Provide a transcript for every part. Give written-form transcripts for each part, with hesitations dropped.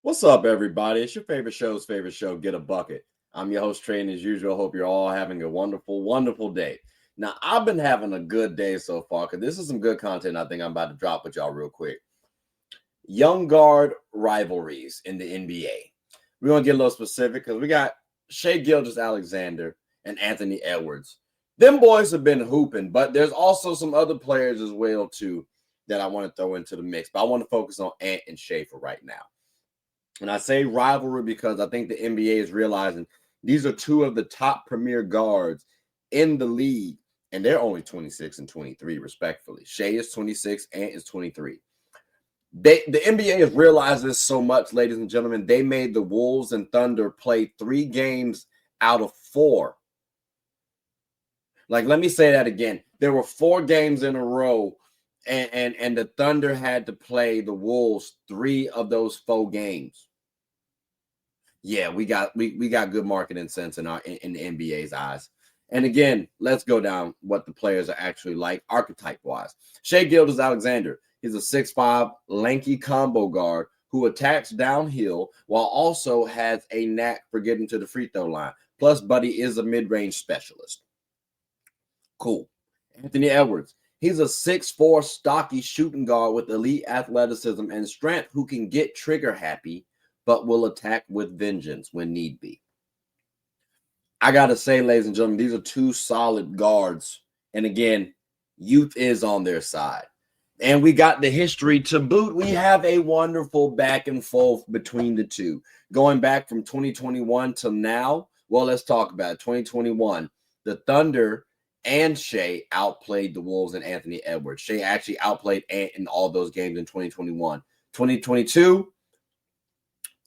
What's up, everybody? It's your favorite show, Get a Bucket. I'm your host, Trey, and as usual, hope you're all having a wonderful, wonderful day. Now, I've been having a good day so far because this is some good content I think I'm about to drop with y'all real quick. Young guard rivalries in the NBA. We're going to get a little specific because we got Shai Gilgeous-Alexander and Anthony Edwards. Them boys have been hooping, but there's also some other players as well, too, that I want to throw into the mix. But I want to focus on Ant and Shai for right now. And I say rivalry because I think the NBA is realizing these are two of the top premier guards in the league, and they're only 26 and 23, respectfully. Shai is 26, Ant is 23. The NBA has realized this so much, ladies and gentlemen. They made the Wolves and Thunder play 3 games out of 4. Like, let me say that again. There were 4 games in a row, and the Thunder had to play the Wolves 3 of those 4 games. Yeah, we got good marketing sense in the NBA's eyes. And again, let's go down what the players are actually like archetype-wise. Shai Gilgeous-Alexander, he's a 6'5", lanky combo guard who attacks downhill while also has a knack for getting to the free throw line. Plus, Buddy is a mid-range specialist. Cool. Anthony Edwards, he's a 6'4", stocky shooting guard with elite athleticism and strength who can get trigger-happy but will attack with vengeance when need be. I got to say, ladies and gentlemen, these are 2 solid guards. And again, youth is on their side. And we got the history to boot. We have a wonderful back and forth between the two. Going back from 2021 till now, well, let's talk about it. 2021, the Thunder and Shai outplayed the Wolves and Anthony Edwards. Shai actually outplayed Ant in all those games in 2021. 2022,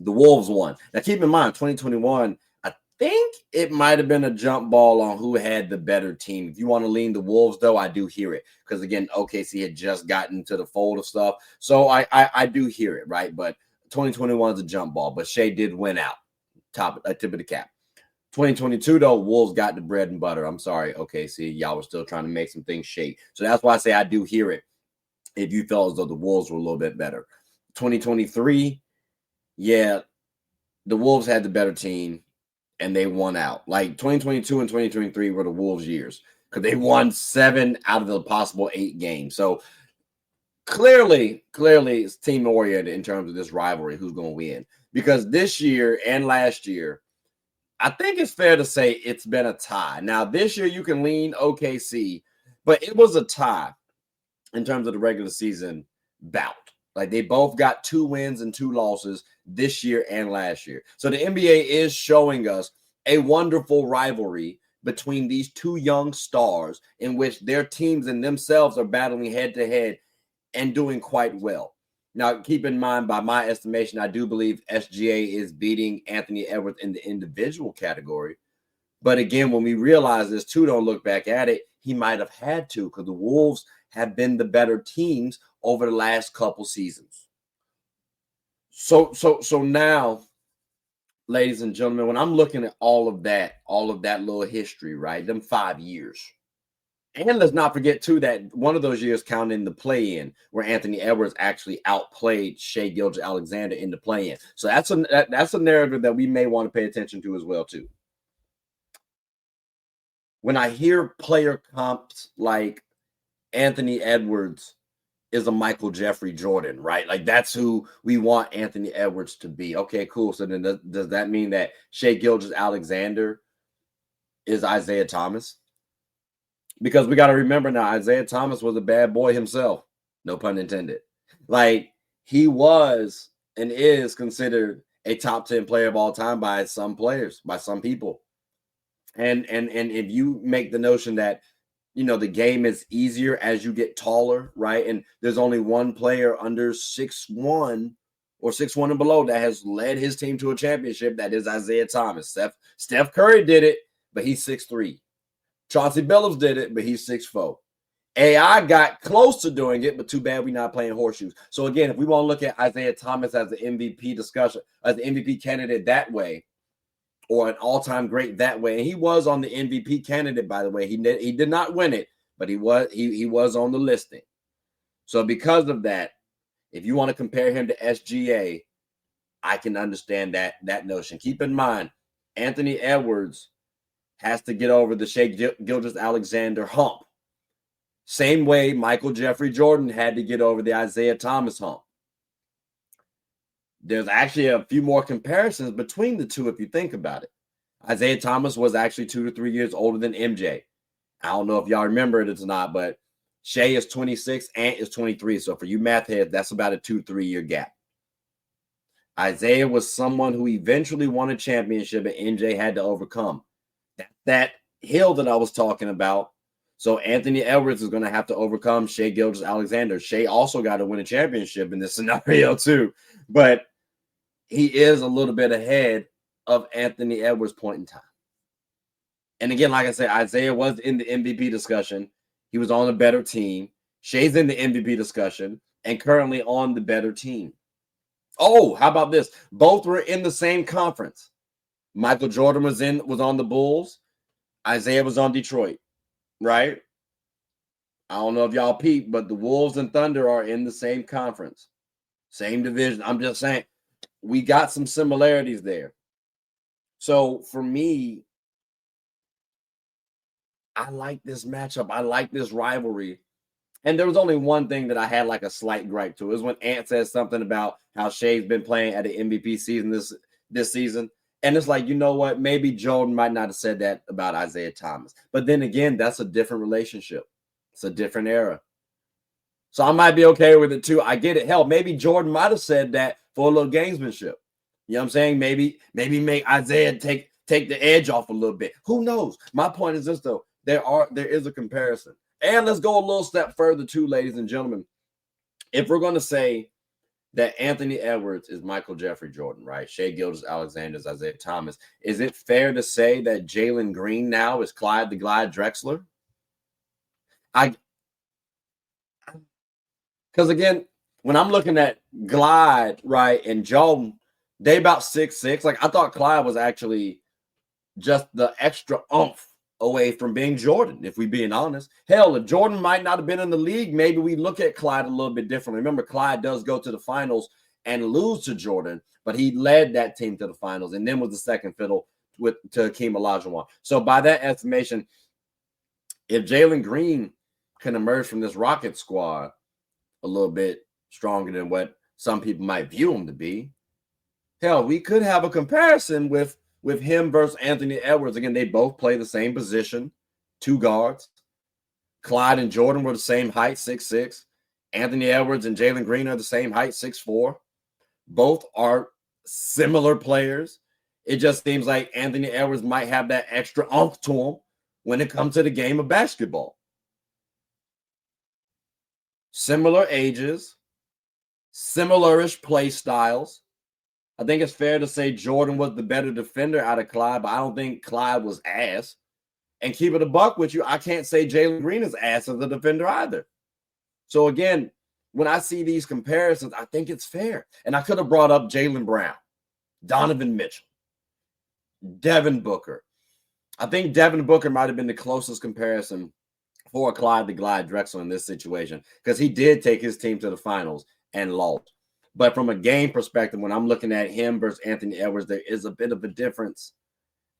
the Wolves won. Now, keep in mind, 2021, I think it might have been a jump ball on who had the better team. If you want to lean the Wolves, though, I do hear it. Because, again, OKC had just gotten to the fold of stuff. So I do hear it, right? But 2021 is a jump ball. But Shai did win out. Tip of the cap. 2022, though, Wolves got the bread and butter. I'm sorry, OKC. Y'all were still trying to make some things shake. So that's why I say I do hear it if you felt as though the Wolves were a little bit better. 2023, yeah, the Wolves had the better team, and they won out. Like 2022 and 2023 were the Wolves' years because they won 7 out of the possible 8 games. So clearly, it's team-oriented in terms of this rivalry, who's going to win. Because this year and last year, I think it's fair to say it's been a tie. Now, this year you can lean OKC, but it was a tie in terms of the regular season bout. Like they both got 2 wins and 2 losses this year and last year. So the NBA is showing us a wonderful rivalry between these 2 young stars in which their teams and themselves are battling head to head and doing quite well. Now, keep in mind, by my estimation, I do believe SGA is beating Anthony Edwards in the individual category. But again, when we realize this too, don't look back at it, he might have had to because the Wolves have been the better teams over the last couple seasons. So now, ladies and gentlemen, when I'm looking at all of that little history, right, them 5 years, and let's not forget, too, that one of those years counted in the play-in where Anthony Edwards actually outplayed Shai Gilgeous-Alexander in the play-in. So that's a narrative that we may want to pay attention to as well, too. When I hear player comps like Anthony Edwards is a Michael Jeffrey Jordan, right? Like that's who we want Anthony Edwards to be. Okay, cool. So then does that mean that Shai Gilgeous-Alexander is Isiah Thomas? Because we got to remember now, Isiah Thomas was a bad boy himself. No pun intended. Like he was and is considered a top 10 player of all time by some players, by some people. And if you make the notion that, you know, the game is easier as you get taller, right? And there's only one player under 6'1" or 6'1" and below that has led his team to a championship. That is Isiah Thomas. Steph Curry did it, but he's 6'3". Chauncey Billups did it, but he's 6'4". AI got close to doing it, but too bad we're not playing horseshoes. So again, if we want to look at Isiah Thomas as the MVP discussion, as the MVP candidate that way, or an all-time great that way, and he was on the MVP candidate, by the way. He did not win it, but he was on the listing. So because of that, if you want to compare him to SGA, I can understand that notion. Keep in mind, Anthony Edwards has to get over the Shai Gilgeous-Alexander hump. Same way Michael Jeffrey Jordan had to get over the Isiah Thomas hump. There's actually a few more comparisons between the two if you think about it. Isiah Thomas was actually 2 to 3 years older than MJ. I don't know if y'all remember it or not, but Shai is 26, Ant is 23. So for you math heads, that's about a 2 to 3 year gap. Isiah was someone who eventually won a championship and MJ had to overcome. That hill that I was talking about. So Anthony Edwards is going to have to overcome Shai Gilgeous-Alexander. Shai also got to win a championship in this scenario too. But he is a little bit ahead of Anthony Edwards' point in time. And again, like I said, Isiah was in the MVP discussion. He was on a better team. Shai's in the MVP discussion and currently on the better team. Oh, how about this? Both were in the same conference. Michael Jordan was on the Bulls. Isiah was on Detroit, right? I don't know if y'all peep, but the Wolves and Thunder are in the same conference, same division. I'm just saying we got some similarities there. So for me, I like this matchup. I like this rivalry. And there was only one thing that I had like a slight gripe to. It was when Ant said something about how Shai's been playing at the MVP season this season. And it's like, you know what? Maybe Jordan might not have said that about Isiah Thomas. But then again, that's a different relationship. It's a different era. So I might be okay with it too. I get it. Hell, maybe Jordan might have said that for a little gamesmanship. You know what I'm saying? Maybe make Isiah take the edge off a little bit. Who knows? My point is this though. There is a comparison. And let's go a little step further too, ladies and gentlemen. If we're going to say that Anthony Edwards is Michael Jeffrey Jordan, right? Shai Gilgeous-Alexander is Isiah Thomas. Is it fair to say that Jalen Green now is Clyde the Glide Drexler? Because again, when I'm looking at Glide, right, and Jordan, they about 6'6". Like I thought Clyde was actually just the extra oomph away from being Jordan, if we being honest. Hell, if Jordan might not have been in the league, maybe we look at Clyde a little bit differently. Remember, Clyde does go to the finals and lose to Jordan, but he led that team to the finals and then was the second fiddle to Hakeem Olajuwon. So by that estimation, if Jalen Green can emerge from this Rocket squad a little bit stronger than what some people might view him to be, hell, we could have a comparison with him versus Anthony Edwards. Again, they both play the same position, 2 guards. Clyde and Jordan were the same height, 6'6". Anthony Edwards and Jalen Green are the same height, 6'4". Both are similar players. It just seems like Anthony Edwards might have that extra oomph to him when it comes to the game of basketball. Similar ages, similar-ish play styles. I think it's fair to say Jordan was the better defender out of Clyde, but I don't think Clyde was ass. And keep it a buck with you, I can't say Jalen Green is ass as a defender either. So again, when I see these comparisons, I think it's fair. And I could have brought up Jaylen Brown, Donovan Mitchell, Devin Booker. I think Devin Booker might have been the closest comparison for Clyde the Glide Drexler in this situation because he did take his team to the finals and lost. But from a game perspective, when I'm looking at him versus Anthony Edwards, there is a bit of a difference.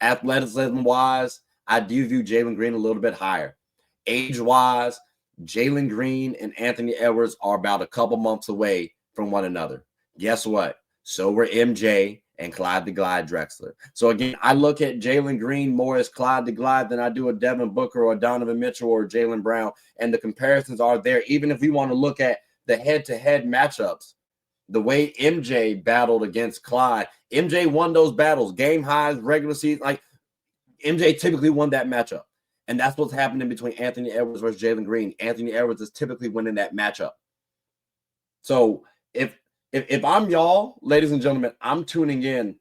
Athleticism-wise, I do view Jalen Green a little bit higher. Age-wise, Jalen Green and Anthony Edwards are about a couple months away from one another. Guess what? So were MJ and Clyde the Glide Drexler. So again, I look at Jalen Green more as Clyde the Glide than I do a Devin Booker or Donovan Mitchell or Jaylen Brown. And the comparisons are there. Even if we want to look at the head-to-head matchups, the way MJ battled against Clyde, MJ won those battles, game highs, regular season. Like MJ typically won that matchup. And that's what's happening between Anthony Edwards versus Jalen Green. Anthony Edwards is typically winning that matchup. So if I'm y'all, ladies and gentlemen, I'm tuning in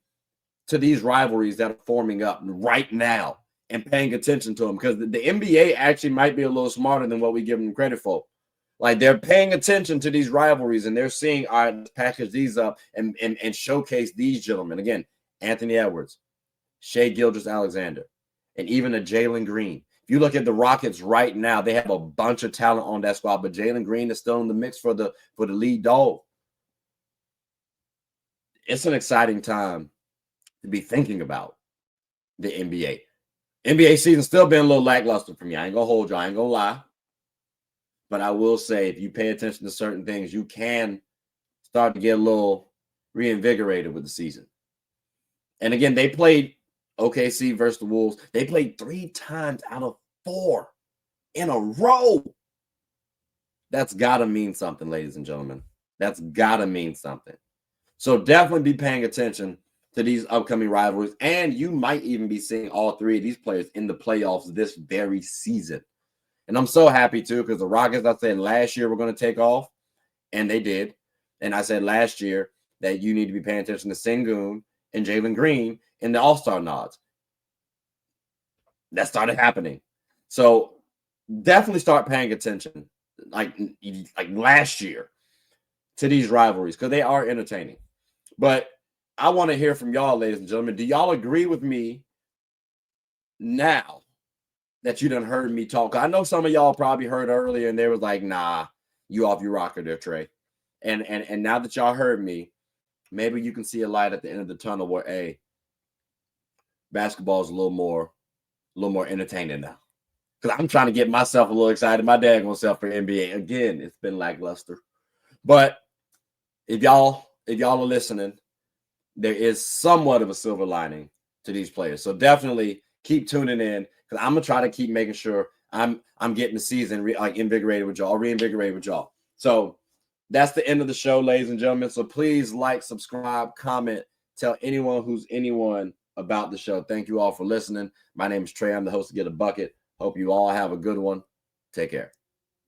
to these rivalries that are forming up right now and paying attention to them because the NBA actually might be a little smarter than what we give them credit for. Like they're paying attention to these rivalries and they're seeing, all right, let's package these up and showcase these gentlemen. Again, Anthony Edwards, Shai Gilgeous-Alexander, and even a Jalen Green. If you look at the Rockets right now, they have a bunch of talent on that squad, but Jalen Green is still in the mix for the lead dog. it's an exciting time to be thinking about the NBA. NBA season still been a little lackluster for me. I ain't gonna hold you. I ain't gonna lie. But I will say, if you pay attention to certain things, you can start to get a little reinvigorated with the season. And again, they played OKC versus the Wolves. They played 3 times out of 4 in a row. That's got to mean something, ladies and gentlemen. That's got to mean something. So definitely be paying attention to these upcoming rivalries. And you might even be seeing all 3 of these players in the playoffs this very season. And I'm so happy, too, because the Rockets, I said last year, were going to take off, and they did. And I said last year that you need to be paying attention to Sengun and Jalen Green in the All-Star nods. That started happening. So definitely start paying attention, like last year, to these rivalries, because they are entertaining. But I want to hear from y'all, ladies and gentlemen. Do y'all agree with me now that you done heard me talk? I know some of y'all probably heard earlier and they was like, nah, you off your rocker there, Trey. And now that y'all heard me, maybe you can see a light at the end of the tunnel where, hey, basketball is a little more entertaining now. Because I'm trying to get myself a little excited. My daggone self for NBA. Again, it's been lackluster. But if y'all are listening, there is somewhat of a silver lining to these players. So definitely keep tuning in, because I'm gonna try to keep making sure I'm getting the season reinvigorated with y'all. So that's the end of the show, ladies and gentlemen. So please like, subscribe, comment, tell anyone who's anyone about the show. Thank you all for listening. My name is Trey. I'm the host of Get a Bucket. Hope you all have a good one. Take care.